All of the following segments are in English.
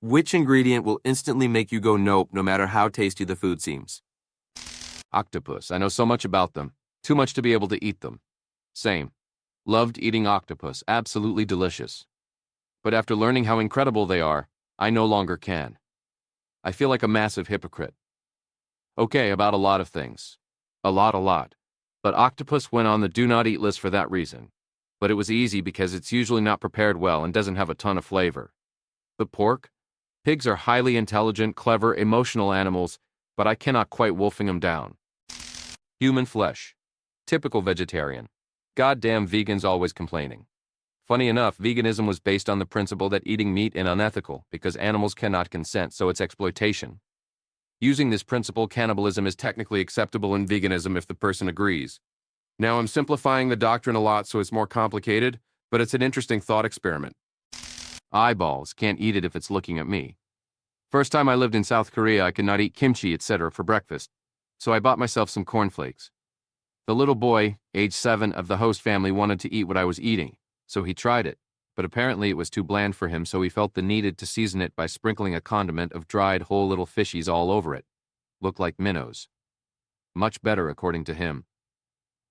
Which ingredient will instantly make you go nope no matter how tasty the food seems? Octopus. I know so much about them. Too much to be able to eat them. Same. Loved eating octopus. Absolutely delicious. But after learning how incredible they are, I no longer can. I feel like a massive hypocrite. Okay, about a lot of things. A lot. But octopus went on the do not eat list for that reason. But it was easy because it's usually not prepared well and doesn't have a ton of flavor. But pork? Pigs are highly intelligent, clever, emotional animals, but I cannot quite wolfing them down. Human flesh. Typical vegetarian. Goddamn vegans always complaining. Funny enough, veganism was based on the principle that eating meat is unethical because animals cannot consent, so it's exploitation. Using this principle, cannibalism is technically acceptable in veganism if the person agrees. Now I'm simplifying the doctrine a lot so it's more complicated, but it's an interesting thought experiment. Eyeballs, can't eat it if it's looking at me. First time I lived in South Korea, I could not eat kimchi, etc. for breakfast, so I bought myself some cornflakes. The little boy, age 7, of the host family wanted to eat what I was eating, so he tried it, but apparently it was too bland for him, so he felt the need to season it by sprinkling a condiment of dried whole little fishies all over it. Looked like minnows. Much better, according to him.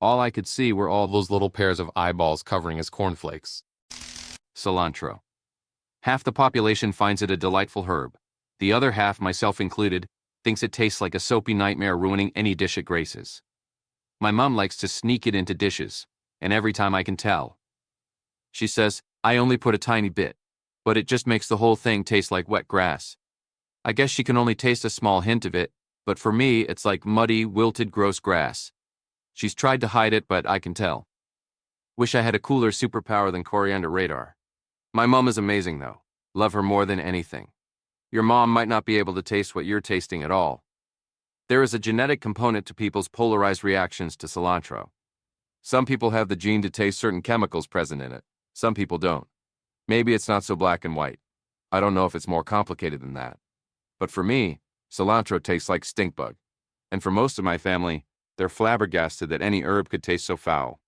All I could see were all those little pairs of eyeballs covering his cornflakes. Cilantro. Half the population finds it a delightful herb. The other half, myself included, thinks it tastes like a soapy nightmare ruining any dish it graces. My mom likes to sneak it into dishes, and every time I can tell. She says, I only put a tiny bit, but it just makes the whole thing taste like wet grass. I guess she can only taste a small hint of it, but for me it's like muddy, wilted, gross grass. She's tried to hide it, but I can tell. Wish I had a cooler superpower than coriander radar. My mom is amazing though. Love her more than anything. Your mom might not be able to taste what you're tasting at all. There is a genetic component to people's polarized reactions to cilantro. Some people have the gene to taste certain chemicals present in it. Some people don't. Maybe it's not so black and white. I don't know if it's more complicated than that. But for me, cilantro tastes like stink bug. And for most of my family, they're flabbergasted that any herb could taste so foul.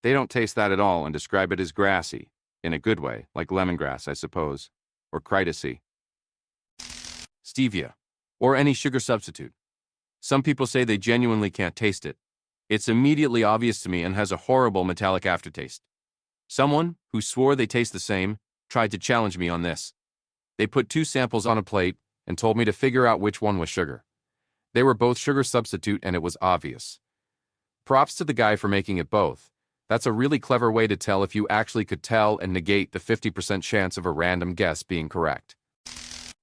They don't taste that at all and describe it as grassy, in a good way, like lemongrass, I suppose, or criticaceae. Stevia, or any sugar substitute. Some people say they genuinely can't taste it. It's immediately obvious to me and has a horrible metallic aftertaste. Someone, who swore they taste the same, tried to challenge me on this. They put 2 samples on a plate and told me to figure out which one was sugar. They were both sugar substitute and it was obvious. Props to the guy for making it both. That's a really clever way to tell if you actually could tell and negate the 50% chance of a random guess being correct.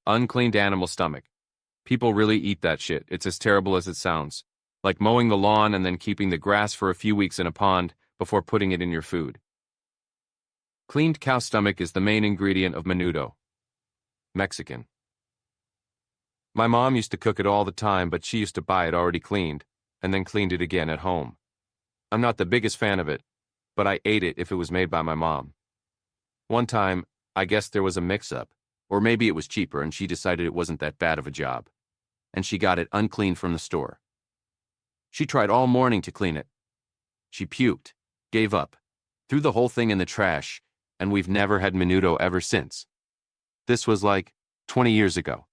Uncleaned animal stomach. People really eat that shit. It's as terrible as it sounds. Like mowing the lawn and then keeping the grass for a few weeks in a pond before putting it in your food. Cleaned cow stomach is the main ingredient of menudo. Mexican. My mom used to cook it all the time, but she used to buy it already cleaned, and then cleaned it again at home. I'm not the biggest fan of it, but I ate it if it was made by my mom. One time, I guess there was a mix-up, or maybe it was cheaper and she decided it wasn't that bad of a job, and she got it uncleaned from the store. She tried all morning to clean it. She puked, gave up, threw the whole thing in the trash, and we've never had menudo ever since. This was like 20 years ago.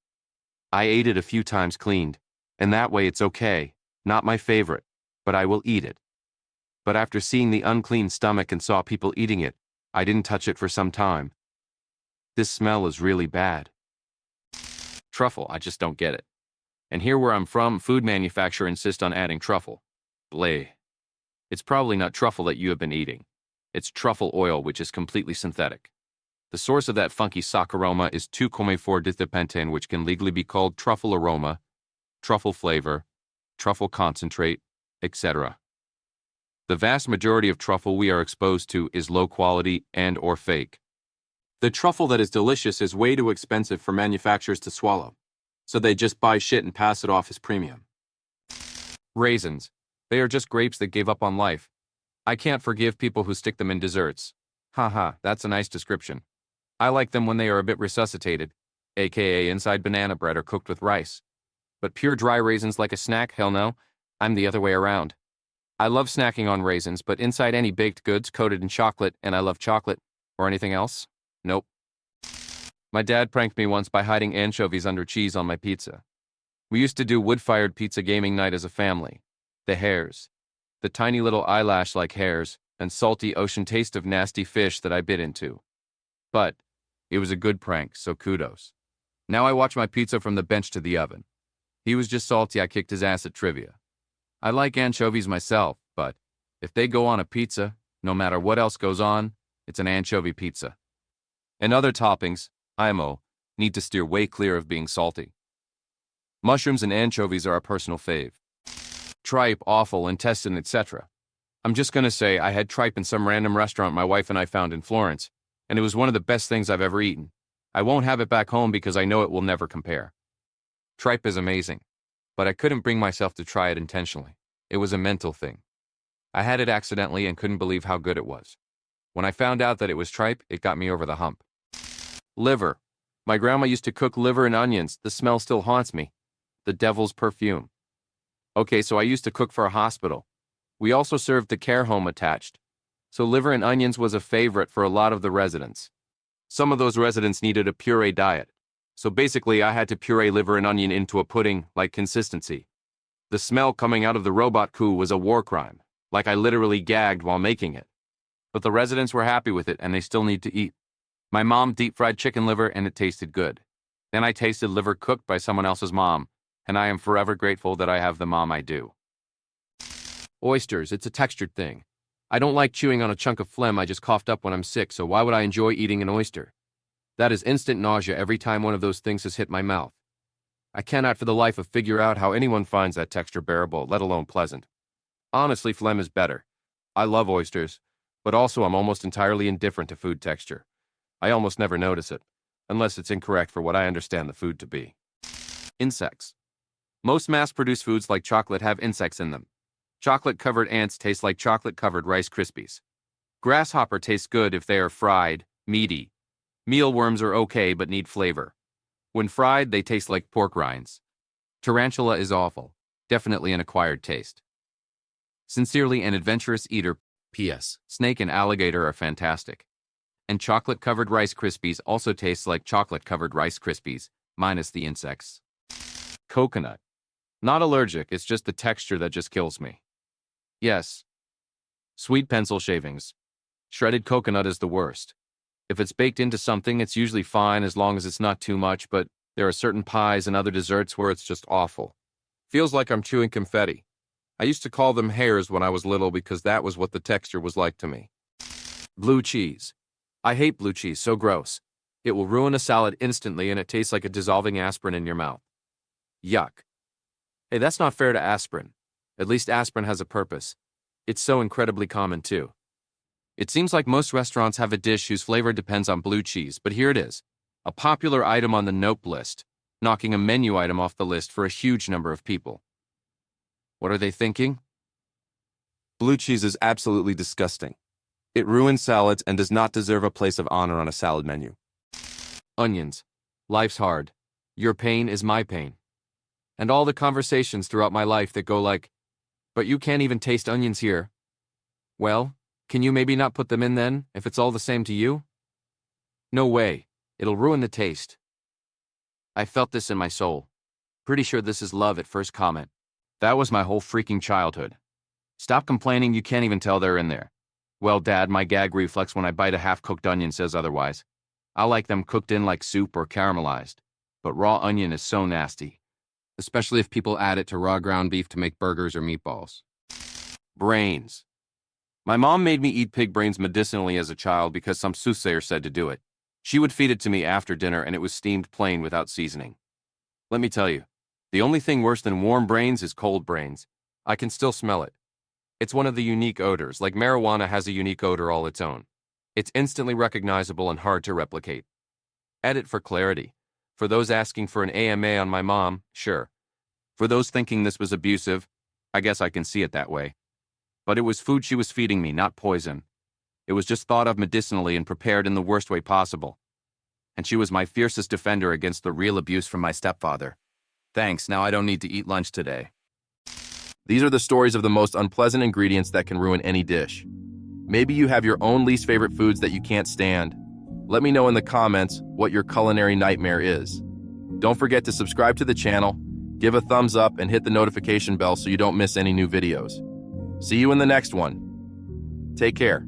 I ate it a few times cleaned, and that way it's okay, not my favorite, but I will eat it. But after seeing the unclean stomach and saw people eating it, I didn't touch it for some time. This smell is really bad. Truffle, I just don't get it. And here where I'm from, food manufacturers insist on adding truffle. Bleh. It's probably not truffle that you have been eating. It's truffle oil, which is completely synthetic. The source of that funky sock aroma is 2,4-dithepentane, which can legally be called truffle aroma, truffle flavor, truffle concentrate, etc. The vast majority of truffle we are exposed to is low quality and or fake. The truffle that is delicious is way too expensive for manufacturers to swallow, so they just buy shit and pass it off as premium. Raisins. They are just grapes that gave up on life. I can't forgive people who stick them in desserts. Haha, that's a nice description. I like them when they are a bit resuscitated, aka inside banana bread or cooked with rice. But pure dry raisins like a snack? Hell no. I'm the other way around. I love snacking on raisins, but inside any baked goods coated in chocolate, and I love chocolate. Or anything else? Nope. My dad pranked me once by hiding anchovies under cheese on my pizza. We used to do wood-fired pizza gaming night as a family. The hairs. The tiny little eyelash-like hairs, and salty ocean taste of nasty fish that I bit into. But it was a good prank, so kudos. Now I watch my pizza from the bench to the oven. He was just salty I kicked his ass at trivia. I like anchovies myself, but if they go on a pizza, no matter what else goes on, it's an anchovy pizza. And other toppings, IMO, need to steer way clear of being salty. Mushrooms and anchovies are a personal fave. Tripe, offal, intestine, etc. I'm just gonna say I had tripe in some random restaurant my wife and I found in Florence, and it was one of the best things I've ever eaten. I won't have it back home because I know it will never compare. Tripe is amazing, but I couldn't bring myself to try it intentionally. It was a mental thing. I had it accidentally and couldn't believe how good it was. When I found out that it was tripe, it got me over the hump. Liver. My grandma used to cook liver and onions. The smell still haunts me. The devil's perfume. Okay, so I used to cook for a hospital. We also served the care home attached. So liver and onions was a favorite for a lot of the residents. Some of those residents needed a puree diet. So basically, I had to puree liver and onion into a pudding-like consistency. The smell coming out of the robot coup was a war crime. Like I literally gagged while making it. But the residents were happy with it and they still need to eat. My mom deep-fried chicken liver and it tasted good. Then I tasted liver cooked by someone else's mom, and I am forever grateful that I have the mom I do. Oysters, it's a textured thing. I don't like chewing on a chunk of phlegm I just coughed up when I'm sick, so why would I enjoy eating an oyster? That is instant nausea every time one of those things has hit my mouth. I cannot for the life of figure out how anyone finds that texture bearable, let alone pleasant. Honestly, phlegm is better. I love oysters, but also I'm almost entirely indifferent to food texture. I almost never notice it, unless it's incorrect for what I understand the food to be. Insects. Most mass-produced foods like chocolate have insects in them. Chocolate-covered ants taste like chocolate-covered Rice Krispies. Grasshopper tastes good if they are fried, meaty. Mealworms are okay but need flavor. When fried, they taste like pork rinds. Tarantula is awful, definitely an acquired taste. Sincerely an adventurous eater, P.S. Snake and alligator are fantastic. And chocolate-covered Rice Krispies also tastes like chocolate-covered Rice Krispies, minus the insects. Coconut. Not allergic, it's just the texture that just kills me. Yes. Sweet pencil shavings. Shredded coconut is the worst. If it's baked into something, it's usually fine as long as it's not too much, but there are certain pies and other desserts where it's just awful. Feels like I'm chewing confetti. I used to call them hairs when I was little because that was what the texture was like to me. Blue cheese. I hate blue cheese, so gross. It will ruin a salad instantly and it tastes like a dissolving aspirin in your mouth. Yuck. Hey, that's not fair to aspirin. At least aspirin has a purpose. It's so incredibly common too. It seems like most restaurants have a dish whose flavor depends on blue cheese, but here it is. A popular item on the nope list, knocking a menu item off the list for a huge number of people. What are they thinking? Blue cheese is absolutely disgusting. It ruins salads and does not deserve a place of honor on a salad menu. Onions. Life's hard. Your pain is my pain. And all the conversations throughout my life that go like, but you can't even taste onions here. Well, can you maybe not put them in then, if it's all the same to you? No way. It'll ruin the taste. I felt this in my soul. Pretty sure this is love at first comment. That was my whole freaking childhood. Stop complaining, you can't even tell they're in there. Well, Dad, my gag reflex when I bite a half-cooked onion says otherwise. I like them cooked in like soup or caramelized. But raw onion is so nasty. Especially if people add it to raw ground beef to make burgers or meatballs. Brains. My mom made me eat pig brains medicinally as a child because some soothsayer said to do it. She would feed it to me after dinner and it was steamed plain without seasoning. Let me tell you, the only thing worse than warm brains is cold brains. I can still smell it. It's one of the unique odors, like marijuana has a unique odor all its own. It's instantly recognizable and hard to replicate. Edit for clarity. For those asking for an AMA on my mom, sure. For those thinking this was abusive, I guess I can see it that way. But it was food she was feeding me, not poison. It was just thought of medicinally and prepared in the worst way possible. And she was my fiercest defender against the real abuse from my stepfather. Thanks, now I don't need to eat lunch today. These are the stories of the most unpleasant ingredients that can ruin any dish. Maybe you have your own least favorite foods that you can't stand. Let me know in the comments what your culinary nightmare is. Don't forget to subscribe to the channel, give a thumbs up, and hit the notification bell so you don't miss any new videos. See you in the next one. Take care.